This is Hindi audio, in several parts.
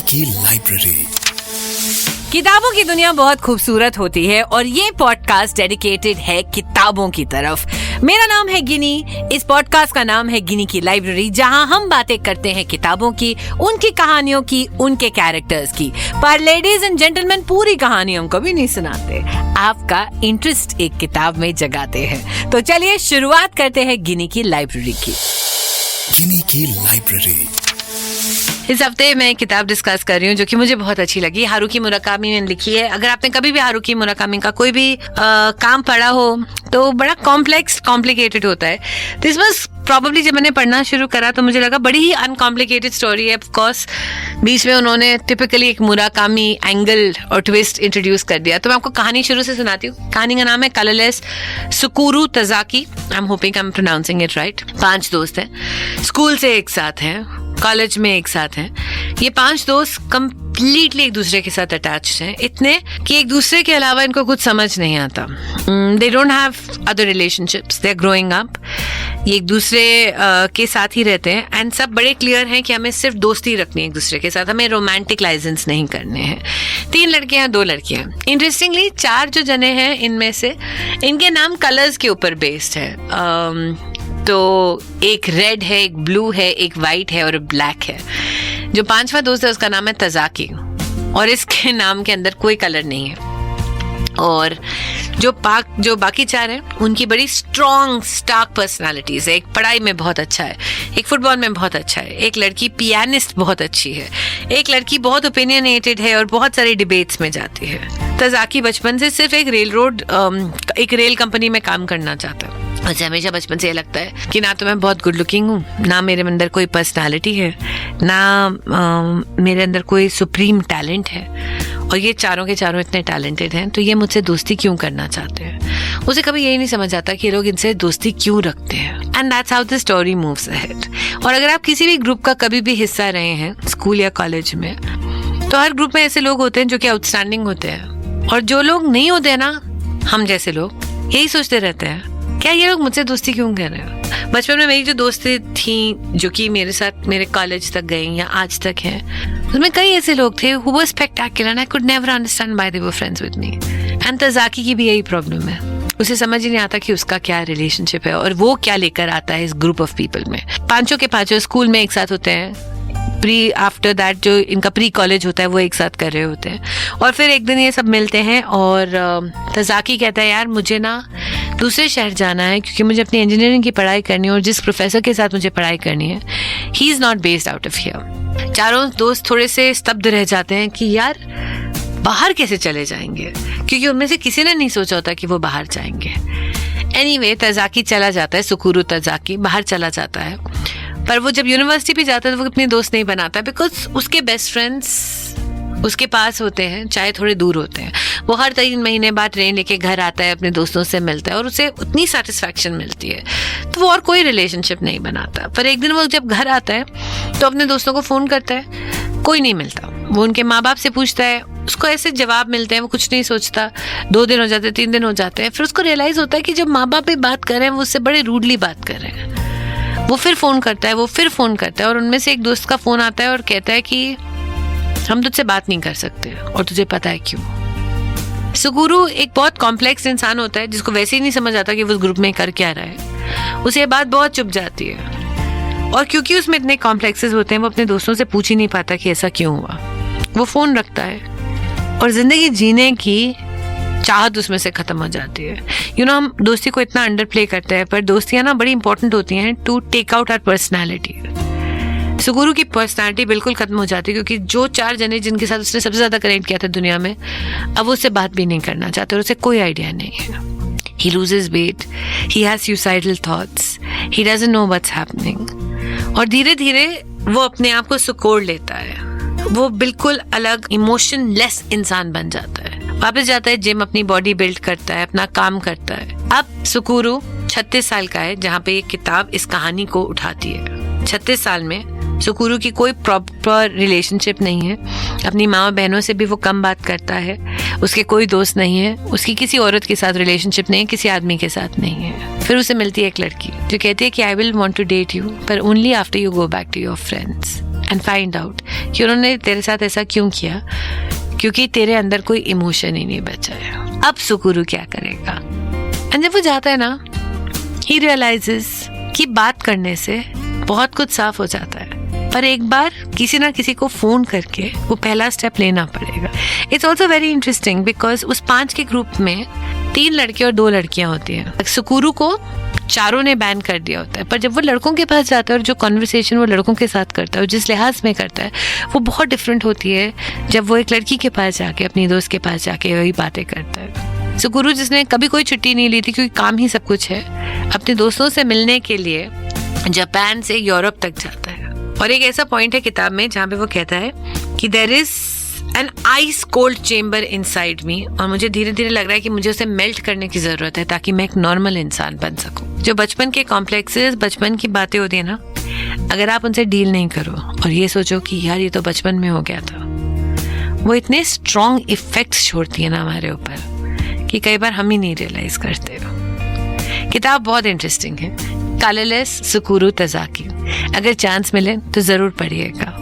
की लाइब्रेरी। किताबों की दुनिया बहुत खूबसूरत होती है और ये पॉडकास्ट डेडिकेटेड है किताबों की तरफ। मेरा नाम है गिनी। इस पॉडकास्ट का नाम है गिनी की लाइब्रेरी, जहां हम बातें करते हैं किताबों की, उनकी कहानियों की, उनके कैरेक्टर्स की। पर लेडीज एंड जेंटलमैन, पूरी कहानियों को भी नहीं सुनाते, आपका इंटरेस्ट एक किताब में जगाते हैं। तो चलिए शुरुआत करते हैं गिनी की लाइब्रेरी की। गिनी की लाइब्रेरी। इस हफ्ते मैं एक किताब डिस्कस कर रही हूँ जो कि मुझे बहुत अच्छी लगी। हारुकी मुराकामी ने लिखी है। अगर आपने कभी भी हारुकी मुराकामी का कोई भी काम पढ़ा हो तो बड़ा कॉम्प्लिकेटेड होता है। दिस वाज प्रॉबेबली, जब मैंने पढ़ना शुरू करा तो मुझे लगा बड़ी ही अनकॉम्प्लिकेटेड स्टोरी है। ऑफ कोर्स बीच में उन्होंने टिपिकली एक मुराकामी एंगल और ट्विस्ट इंट्रोड्यूस कर दिया। तो मैं आपको कहानी शुरू से सुनाती हूँ। कहानी का नाम है colourless Tsukuru Tazaki. I am hoping I am pronouncing it right. 5 दोस्त हैं, स्कूल से एक साथ हैं, कॉलेज में एक साथ हैं। ये 5 दोस्त कंप्लीटली एक दूसरे के साथ अटैच्ड हैं, इतने कि एक दूसरे के अलावा इनको कुछ समझ नहीं आता। They don't have other relationships, they are growing up. ये एक दूसरे के साथ ही रहते हैं एंड सब बड़े क्लियर हैं कि हमें सिर्फ दोस्ती रखनी है एक दूसरे के साथ, हमें रोमांटिक लाइसेंस नहीं करने हैं। 3 लड़के हैं, 2 लड़कियां। इंटरेस्टिंगली 4 जो जने हैं इनमें से इनके नाम कलर्स के ऊपर बेस्ड है। तो एक रेड है, एक ब्लू है, एक वाइट है और एक ब्लैक है। जो 5वां दोस्त है उसका नाम है तजाकी और इसके नाम के अंदर कोई कलर नहीं है। और जो बाकी 4 हैं उनकी बड़ी स्ट्रॉन्ग स्टार्क पर्सनालिटीज है। एक पढ़ाई में बहुत अच्छा है, एक फुटबॉल में बहुत अच्छा है, एक लड़की पियानिस्ट बहुत अच्छी है, एक लड़की बहुत ओपिनियनेटेड है और बहुत सारी डिबेट्स में जाती है। तजाकी बचपन से सिर्फ एक रेल कंपनी में काम करना चाहता है। मुझे हमेशा बचपन से ये लगता है कि ना तो मैं बहुत गुड लुकिंग हूँ, ना मेरे अंदर कोई पर्सनालिटी है, ना मेरे अंदर कोई सुप्रीम टैलेंट है, और ये चारों के चारों इतने टैलेंटेड हैं, तो ये मुझसे दोस्ती क्यों करना चाहते हैं। उसे कभी यही नहीं समझ आता कि ये लोग इनसे दोस्ती क्यों रखते हैं। And that's how the story moves ahead. और अगर आप किसी भी ग्रुप का कभी भी हिस्सा रहे हैं स्कूल या कॉलेज में, तो हर ग्रुप में ऐसे लोग होते हैं जो कि आउटस्टैंडिंग होते हैं, और जो लोग नहीं होते हैं ना, हम जैसे लोग यही सोचते रहते हैं क्या ये लोग मुझसे दोस्ती क्यों कर रहे हैं। बचपन में मेरी जो दोस्तें थी जो कि मेरे साथ मेरे कॉलेज तक गई या आज तक हैं, उसमें कई ऐसे लोग थे who were spectacular and I could never understand why they were friends with me. And तजाकी की भी यही प्रॉब्लम है, उसे समझ ही नहीं आता कि उसका क्या रिलेशनशिप है और वो क्या लेकर आता है इस ग्रुप ऑफ पीपल में। 5 के 5 स्कूल में एक साथ होते हैं, आफ्टर दैट जो इनका प्री कॉलेज होता है वो एक साथ कर रहे होते हैं, और फिर एक दिन ये सब मिलते हैं और तजाकी कहता है यार मुझे ना दूसरे शहर जाना है क्योंकि मुझे अपनी इंजीनियरिंग की पढ़ाई करनी है और जिस प्रोफेसर के साथ मुझे पढ़ाई करनी है he is not based out of here. चारों दोस्त थोड़े से स्तब्ध रह जाते हैं कि यार बाहर कैसे चले जाएंगे, क्योंकि उनमें से किसी ने नहीं सोचा होता कि वो बाहर जाएंगे। एनीवे तजाकी चला जाता है, सुकुरु तजाकी बाहर चला जाता है, पर वो जब यूनिवर्सिटी भी जाता है तो वो अपने दोस्त नहीं बनाता, बिकॉज उसके बेस्ट फ्रेंड्स उसके पास होते हैं, चाहे थोड़े दूर होते हैं। वो हर 3 महीने बाद ट्रेन लेके घर आता है, अपने दोस्तों से मिलता है और उसे उतनी सेटिस्फैक्शन मिलती है, तो वो और कोई रिलेशनशिप नहीं बनाता। पर एक दिन वो जब घर आता है तो अपने दोस्तों को फ़ोन करता है, कोई नहीं मिलता। वो उनके माँ बाप से पूछता है, उसको ऐसे जवाब मिलते हैं, वो कुछ नहीं सोचता। 2 दिन हो जाते हैं, 3 दिन हो जाते हैं, फिर उसको रियलाइज़ होता है कि जब माँ बाप भी बात कर रहे हैं वो उससे बड़े रूडली बात कर रहे हैं। वो फिर फ़ोन करता है और उनमें से एक दोस्त का फ़ोन आता है और कहता है कि हम तुझसे बात नहीं कर सकते और तुझे पता है क्यों। सुकुरु एक बहुत कॉम्प्लेक्स इंसान होता है जिसको वैसे ही नहीं समझ आता कि वो उस ग्रुप में कर क्या रहा है। उसे ये बात बहुत चुभ जाती है और क्योंकि उसमें इतने कॉम्प्लेक्सेस होते हैं वो अपने दोस्तों से पूछ ही नहीं पाता कि ऐसा क्यों हुआ। वो फ़ोन रखता है और ज़िंदगी जीने की चाहत उसमें से ख़त्म हो जाती है। हम दोस्ती को इतना अंडर प्ले करते हैं, पर दोस्तियाँ ना बड़ी इंपॉर्टेंट होती हैं to take out our personality. Tsukuru की पर्सनालिटी बिल्कुल खत्म हो जाती है क्योंकि जो 4 जने जिनके साथ उसने सबसे ज्यादा कनेक्ट किया था दुनिया में, अब वो उससे बात भी नहीं करना चाहते और उसे कोई आइडिया नहीं है। He loses weight, he has suicidal thoughts, he doesn't know what's happening। और धीरे धीरे वो अपने आप को सुकोड़ लेता है, वो बिल्कुल अलग इमोशनलेस इंसान बन जाता है। वापस जाता है जिम, अपनी बॉडी बिल्ड करता है, अपना काम करता है। अब सुकुरु 36 साल का है, जहाँ पे ये किताब इस कहानी को उठाती है। 36 साल में सुकुरु की कोई प्रॉपर रिलेशनशिप नहीं है, अपनी माँ बहनों से भी वो कम बात करता है, उसके कोई दोस्त नहीं है, उसकी किसी औरत के साथ रिलेशनशिप नहीं है, किसी आदमी के साथ नहीं है। फिर उसे मिलती है एक लड़की जो कहती है कि I will want to date you, पर only after you go back to your friends and find out कि उन्होंने तेरे साथ ऐसा क्यों किया, क्योंकि तेरे अंदर कोई इमोशन ही नहीं बचा है। अब सुकुरू क्या करेगा? एंड जब वो जाता है ना, ही रियलाइजेस कि बात करने से बहुत कुछ साफ हो जाता है, पर एक बार किसी ना किसी को फोन करके वो पहला स्टेप लेना पड़ेगा। It's also very interesting because उस 5 के ग्रुप में 3 लड़के और 2 लड़कियां होती हैं। सुकुरू को चारों ने बैन कर दिया होता है, पर जब वो लड़कों के पास जाता है और जो कॉन्वर्सेशन वो लड़कों के साथ करता है और जिस लिहाज में करता है वो बहुत डिफरेंट होती है जब वो एक लड़की के पास जाके, अपनी दोस्त के पास जाके वही बातें करता है। सुकुरू जिसने कभी कोई छुट्टी नहीं ली थी क्योंकि काम ही सब कुछ है, अपने दोस्तों से मिलने के लिए जापान से यूरोप तक जाता है। और एक ऐसा पॉइंट है किताब में जहाँ पे वो कहता है कि there is an ice cold chamber inside me, और मुझे धीरे धीरे लग रहा है कि मुझे उसे मेल्ट करने की जरूरत है ताकि मैं एक नॉर्मल इंसान बन सकूं। जो बचपन के कॉम्प्लेक्सेस, बचपन की बातें होती है ना, अगर आप उनसे डील नहीं करो और ये सोचो कि यार ये तो बचपन में हो गया था, वो इतने स्ट्रॉन्ग इफेक्ट्स छोड़ती है ना हमारे ऊपर कि कई बार हम ही नहीं रियलाइज करते। किताब बहुत इंटरेस्टिंग है, कालेलेस सुकुरू तजाकी। अगर चांस मिले तो जरूर पढ़िएगा,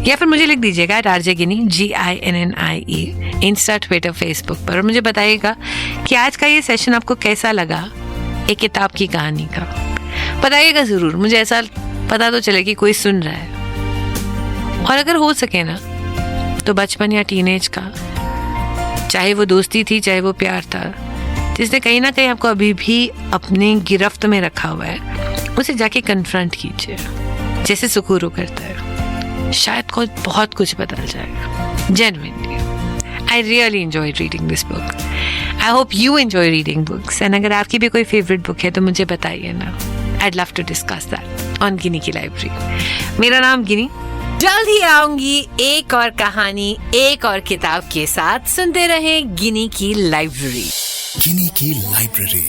या फिर मुझे लिख दीजिएगा RJ गिनी GINNIE, इंस्टा, ट्विटर, फेसबुक पर, और मुझे बताइएगा कि आज का ये सेशन आपको कैसा लगा एक किताब की कहानी का। बताइएगा जरूर, मुझे ऐसा पता तो चले कि कोई सुन रहा है। और अगर हो सके ना तो बचपन या टीनेज का, चाहे वो दोस्ती थी चाहे वो प्यार था, जिसने कहीं ना कहीं आपको अभी भी अपनी गिरफ्त में रखा हुआ है, उसे जाके कन्फ्रंट कीजिए जैसे सुकुरू करता है। शायद बहुत कुछ बदल जाएगा। Genuinely I really enjoyed reading this book. I hope you enjoy reading books, and अगर आपकी भी कोई फेवरेट बुक है तो मुझे बताइए ना। I'd love to discuss that on गिनी की लाइब्रेरी। मेरा नाम गिनी, जल्द ही आऊंगी एक और कहानी, एक और किताब के साथ। सुनते रहें गिनी की लाइब्रेरी। गिनी की लाइब्रेरी।